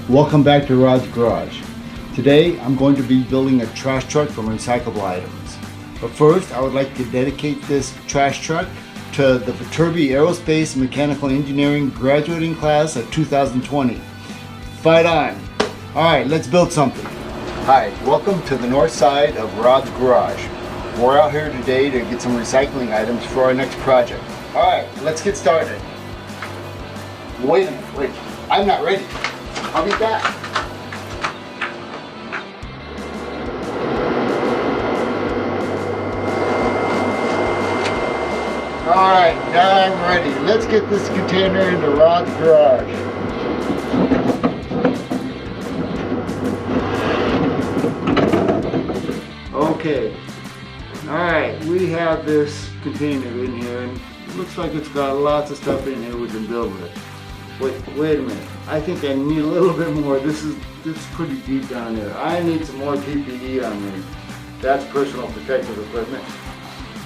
Welcome back to Rod's Garage. Today I'm going to be building a trash truck from recyclable items. But first I would like to dedicate this trash truck to the Viterbi Aerospace and Mechanical Engineering graduating class of 2020. Fight on! Alright, let's build something. Hi, welcome to the north side of Rod's Garage. We're out here today to get some recycling items for our next project. Alright, let's get started. Wait a minute, wait. I'm not ready. I'll be back. Alright, now I'm ready. Let's get this container into Rod's garage. Okay. Alright, we have this container in here and it looks like it's got lots of stuff in here we can build with. Wait a minute. I think I need a little bit more. This is pretty deep down there. I need some more PPE on me. That's personal protective equipment.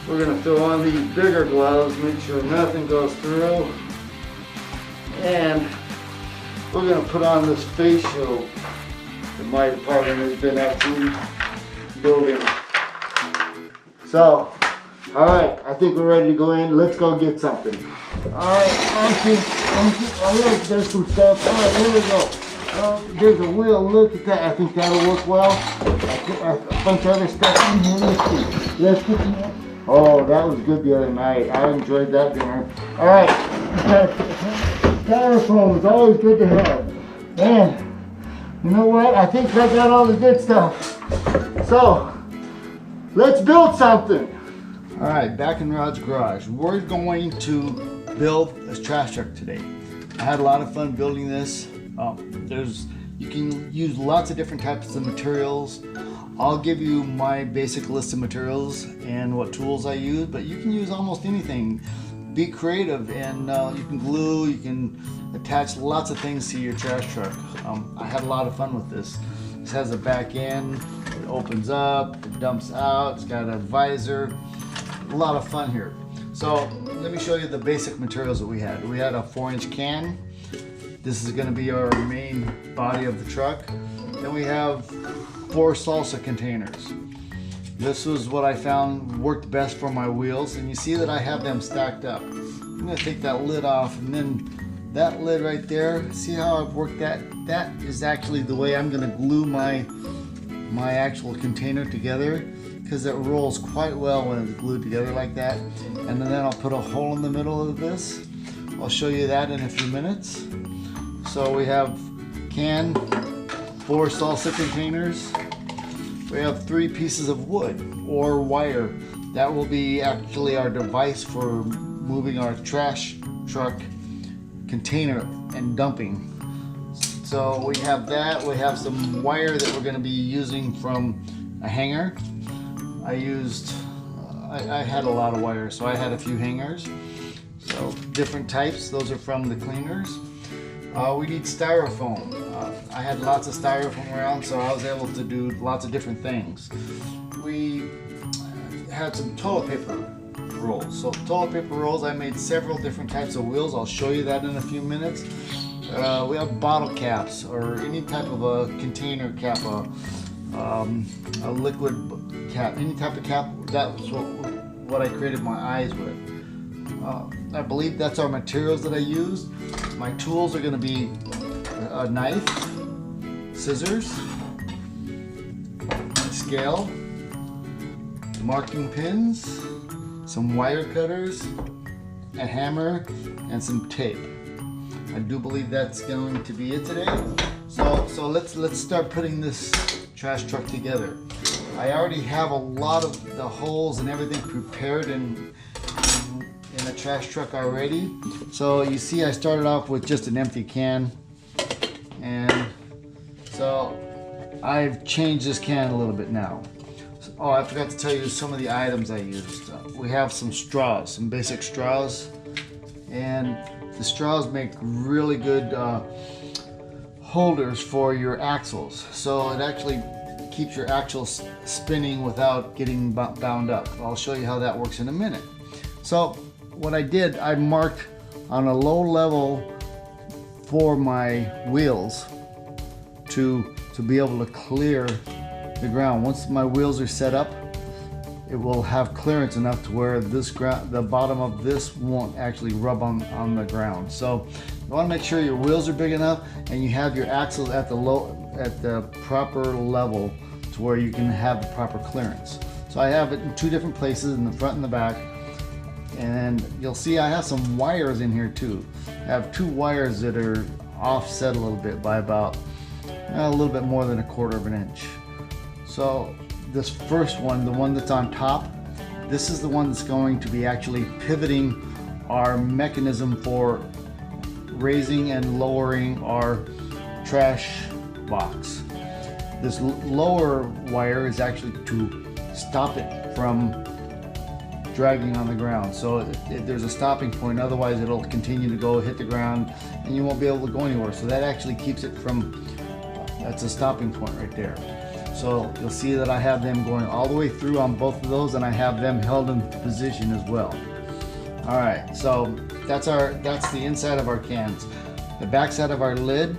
We're going to throw on these bigger gloves, make sure nothing goes through. And we're going to put on this face shield that my department has been actually building. So, alright, I think we're ready to go in. Let's go get something. Alright, there's some stuff. Alright, here we go. There's a wheel. Look at that. I think that'll work well. A bunch of other stuff in here. Let's get some. Oh, that was good the other night. I enjoyed that dinner. Alright. Styrofoam is always good to have. And, you know what? I think I got all the good stuff. So, let's build something. Alright, back in Rod's garage. We're going to build this trash truck today. I had a lot of fun building this. You can use lots of different types of materials. I'll give you my basic list of materials and what tools I use, but you can use almost anything. Be creative, and you can glue, you can attach lots of things to your trash truck. I had a lot of fun with this. This has a back end, it opens up, it dumps out, it's got a visor. A lot of fun here. So let me show you the basic materials that we had. We had a 4-inch can. This is going to be our main body of the truck. Then we have 4 salsa containers. This was what I found worked best for my wheels, and you see that I have them stacked up. I'm going to take that lid off, and then that lid right there, see how I've worked that? That is actually the way I'm going to glue my actual container together, because it rolls quite well when it's glued together like that. And then I'll put a hole in the middle of this. I'll show you that in a few minutes. So we have 4 salsa containers. We have 3 pieces of wood or wire. That will be actually our device for moving our trash truck container and dumping. So we have that. We have some wire that we're going to be using from a hanger. I had a lot of wire, so I had a few hangers. So different types, those are from the cleaners. We need styrofoam. I had lots of styrofoam around, so I was able to do lots of different things. We had some toilet paper rolls. So toilet paper rolls, I made several different types of wheels. I'll show you that in a few minutes. We have bottle caps or any type of a container cap, a liquid cap, any type of cap. That's what I created my eyes with. I believe that's our materials that I used. My tools are going to be a knife, scissors, scale, marking pins, some wire cutters, a hammer, and some tape. I do believe that's going to be it today. So let's start putting this trash truck together. I already have a lot of the holes and everything prepared in the trash truck already. So you see I started off with just an empty can, and so I've changed this can a little bit now. Oh, I forgot to tell you some of the items I used. We have some straws, some basic straws, and the straws make really good holders for your axles. So it actually keeps your axles spinning without getting bound up. I'll show you how that works in a minute. So what I did, I marked on a low level for my wheels to be able to clear the ground. Once my wheels are set up, it will have clearance enough to where the bottom of this won't actually rub on the ground. So you want to make sure your wheels are big enough and you have your axles at the proper level to where you can have the proper clearance. So I have it in two different places, in the front and the back. And you'll see I have some wires in here too. I have two wires that are offset a little bit by about a little bit more than 1/4 of an inch. So this first one, the one that's on top, this is the one that's going to be actually pivoting our mechanism for raising and lowering our trash box. This lower wire is actually to stop it from dragging on the ground. So there's a stopping point, otherwise it'll continue to go hit the ground and you won't be able to go anywhere. So that actually keeps it from, that's a stopping point right there. So you'll see that I have them going all the way through on both of those, and I have them held in position as well. All right, so that's the inside of our cans. The back side of our lid,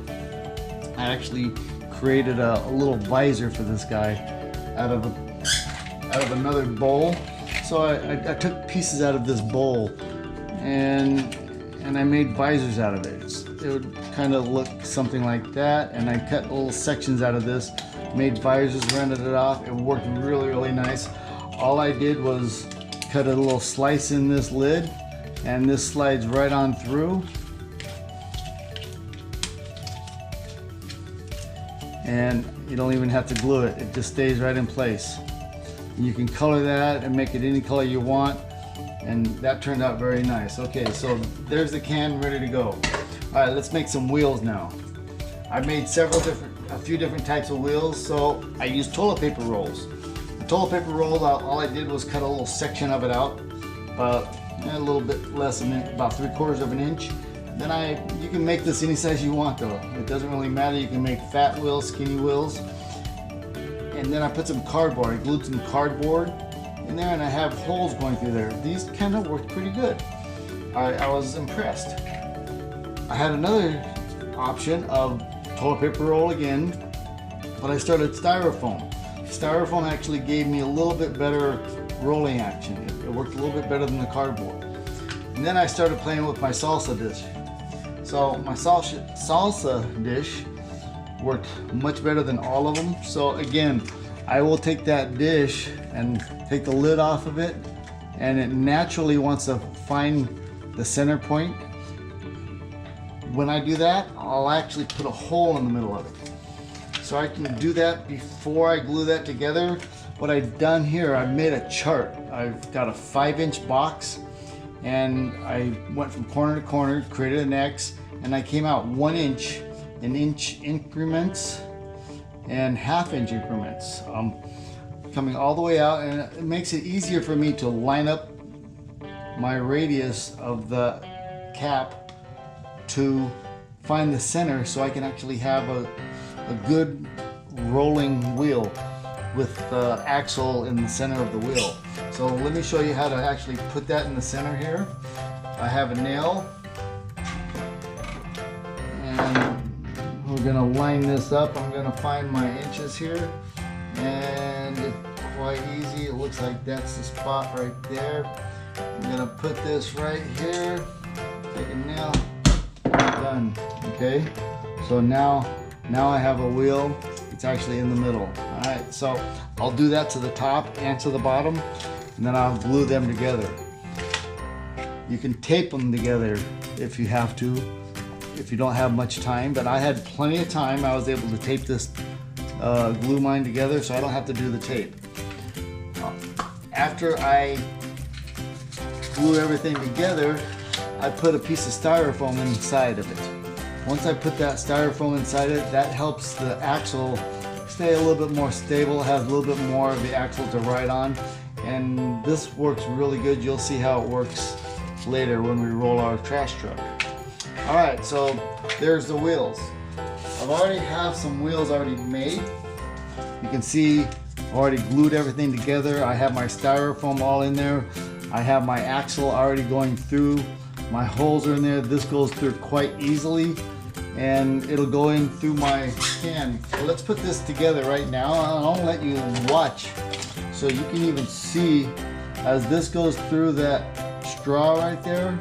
I actually created a little visor for this guy out of another bowl. So I took pieces out of this bowl and I made visors out of it. It would kind of look something like that, and I cut little sections out of this, made visors, rendered it off. It worked really nice. All I did was cut a little slice in this lid, and this slides right on through. And you don't even have to glue it. It just stays right in place. You can color that and make it any color you want, and that turned out very nice. Okay, so there's the can ready to go. All right, let's make some wheels now. I made a few different types of wheels, so I used toilet paper rolls. The toilet paper roll, all I did was cut a little section of it out, about a little bit less than about 3/4 of an inch. Then you can make this any size you want though. It doesn't really matter. You can make fat wheels, skinny wheels. And then I put some cardboard. I glued some cardboard in there, and I have holes going through there. These kind of worked pretty good. I was impressed. I had another option of toilet paper roll again, but I started styrofoam. Styrofoam actually gave me a little bit better rolling action. It worked a little bit better than the cardboard. And then I started playing with my salsa dish. So my salsa dish worked much better than all of them. So again, I will take that dish and take the lid off of it, and it naturally wants to find the center point. When I do that, I'll actually put a hole in the middle of it. So I can do that before I glue that together. What I've done here, I've made a chart. I've got a 5-inch box, and I went from corner to corner, created an X, and I came out 1 inch in inch increments and 1/2 inch increments, coming all the way out, and it makes it easier for me to line up my radius of the cap to find the center, so I can actually have a good rolling wheel with the axle in the center of the wheel. So let me show you how to actually put that in the center here. I have a nail, and we're gonna line this up. I'm gonna find my inches here, and it's quite easy. It looks like that's the spot right there. I'm gonna put this right here, take a nail, done. Okay, so now I have a wheel. It's actually in the middle. All right, so I'll do that to the top and to the bottom, and then I'll glue them together. You can tape them together if you have to, if you don't have much time, but I had plenty of time. I was able to tape this glue mine together, so I don't have to do the tape. After I glue everything together, I put a piece of styrofoam inside of it. Once I put that styrofoam inside it, that helps the axle stay a little bit more stable, has a little bit more of the axle to ride on, and this works really good. You'll see how it works later when we roll our trash truck. All right, so there's the wheels. I've already have some wheels already made. You can see I've already glued everything together. I have my styrofoam all in there. I have my axle already going through. My holes are in there. This goes through quite easily. and it'll go in through my can. So let's put this together right now. I'll let you watch so you can even see as this goes through that straw right there.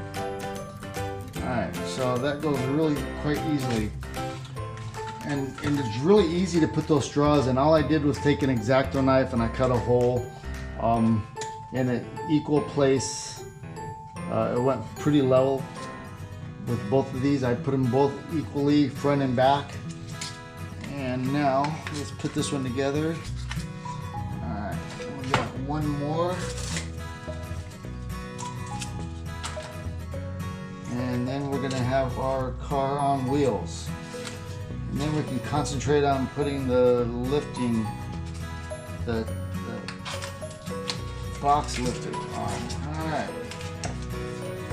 Alright, so that goes really quite easily. And it's really easy to put those straws in. All I did was take an X-Acto knife and I cut a hole in an equal place. It went pretty level with both of these. I put them both equally front and back. And now let's put this one together. Alright, we got one more. And then we're going to have our car on wheels. And then we can concentrate on putting the lifting, the box lifter on. Alright.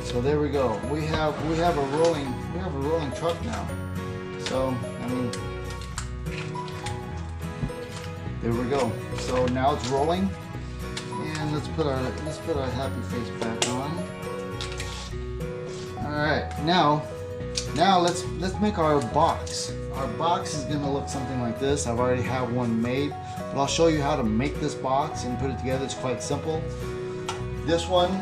So there we go. We have a rolling truck now. So I mean, there we go. So now it's rolling. And let's put our happy face back on. Alright, now let's make our box. Our box is going to look something like this. I've already have one made, but I'll show you how to make this box and put it together. It's quite simple. This one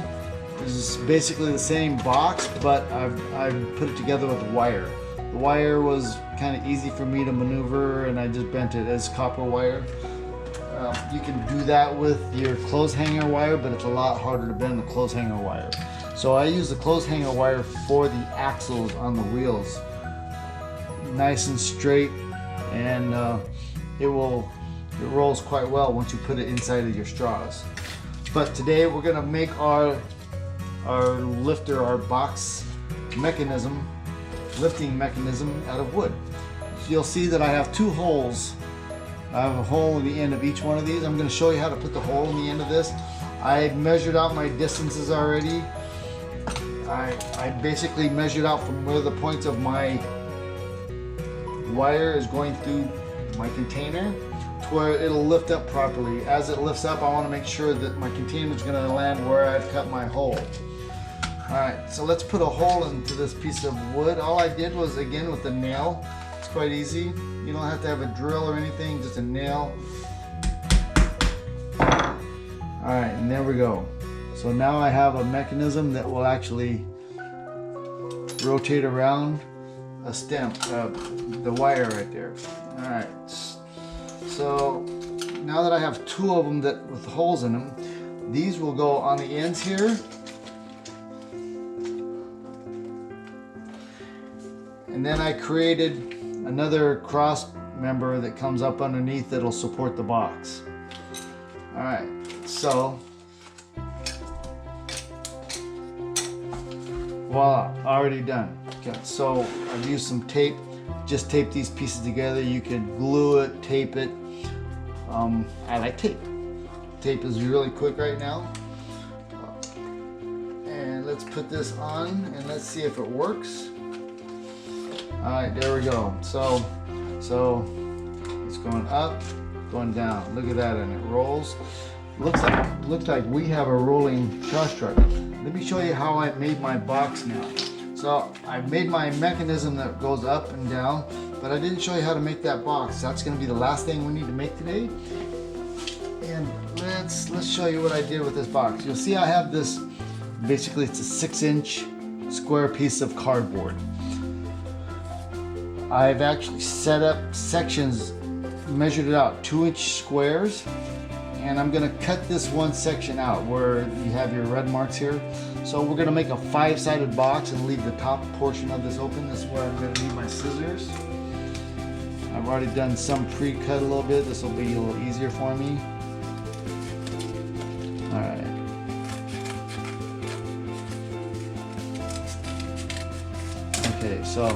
is basically the same box, but I've put it together with wire. The wire was kind of easy for me to maneuver, and I just bent it as copper wire. You can do that with your clothes hanger wire, but it's a lot harder to bend the clothes hanger wire. So I use the clothes hanger wire for the axles on the wheels. Nice and straight, and it rolls quite well once you put it inside of your straws. But today we're gonna make our lifter, our box mechanism, lifting mechanism out of wood. So you'll see that I have two holes. I have a hole in the end of each one of these. I'm going to show you how to put the hole in the end of this. I measured out my distances already. I basically measured out from where the points of my wire is going through my container to where it'll lift up properly. As it lifts up, I want to make sure that my container is going to land where I've cut my hole. Alright, so let's put a hole into this piece of wood. All I did was, again, with a nail. It's quite easy. You don't have to have a drill or anything, just a nail. Alright, and there we go. So now I have a mechanism that will actually rotate around a stem, the wire right there. Alright, so now that I have two of them with holes in them, these will go on the ends here. And then I created another cross member that comes up underneath that'll support the box. Alright, so voila, already done. Okay, so I've used some tape, just tape these pieces together. You can glue it, tape it. I like tape. Tape is really quick right now. And let's put this on and let's see if it works. Alright, there we go. So it's going up, going down. Look at that, and it rolls. Looks like we have a rolling trash truck. Let me show you how I made my box now. So I made my mechanism that goes up and down, but I didn't show you how to make that box. That's going to be the last thing we need to make today. And let's show you what I did with this box. You'll see I have this. Basically, it's a 6-inch square piece of cardboard. I've actually set up sections, measured it out 2-inch squares, and I'm going to cut this one section out where you have your red marks here. So we're going to make a 5-sided box and leave the top portion of this open. This is where I'm going to need my scissors. I've already done some pre-cut a little bit. This will be a little easier for me. Alright. Okay, so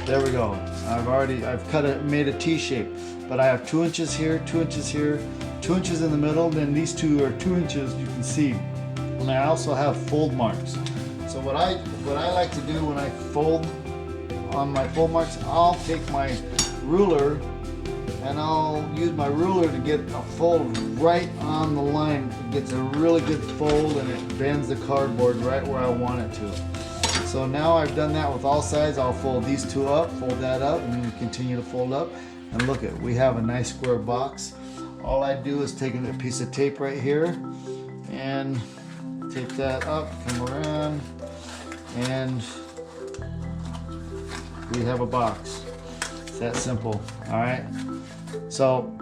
there we go. I've cut it, made a T shape, but I have 2 inches here, 2 inches here, 2 inches in the middle, then these two are 2 inches, you can see. And I also have fold marks. So what I like to do when I fold on my fold marks, I'll take my ruler and I'll use my ruler to get a fold right on the line. It gets a really good fold and it bends the cardboard right where I want it to. So now I've done that with all sides. I'll fold these two up, fold that up, and then continue to fold up. And look at, we have a nice square box. All I do is take a piece of tape right here and tape that up, come around, and we have a box. It's that simple, all right? So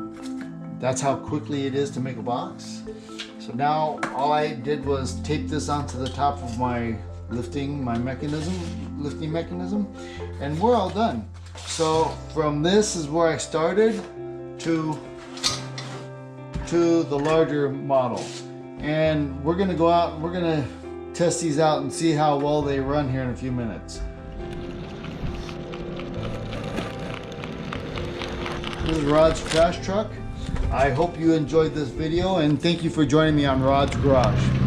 that's how quickly it is to make a box. So now all I did was tape this onto the top of my lifting mechanism, and we're all done. So from this is where I started to the larger model. And we're gonna go out and we're gonna test these out and see how well they run here in a few minutes. This is Rod's trash truck. I hope you enjoyed this video, and thank you for joining me on Rod's Garage.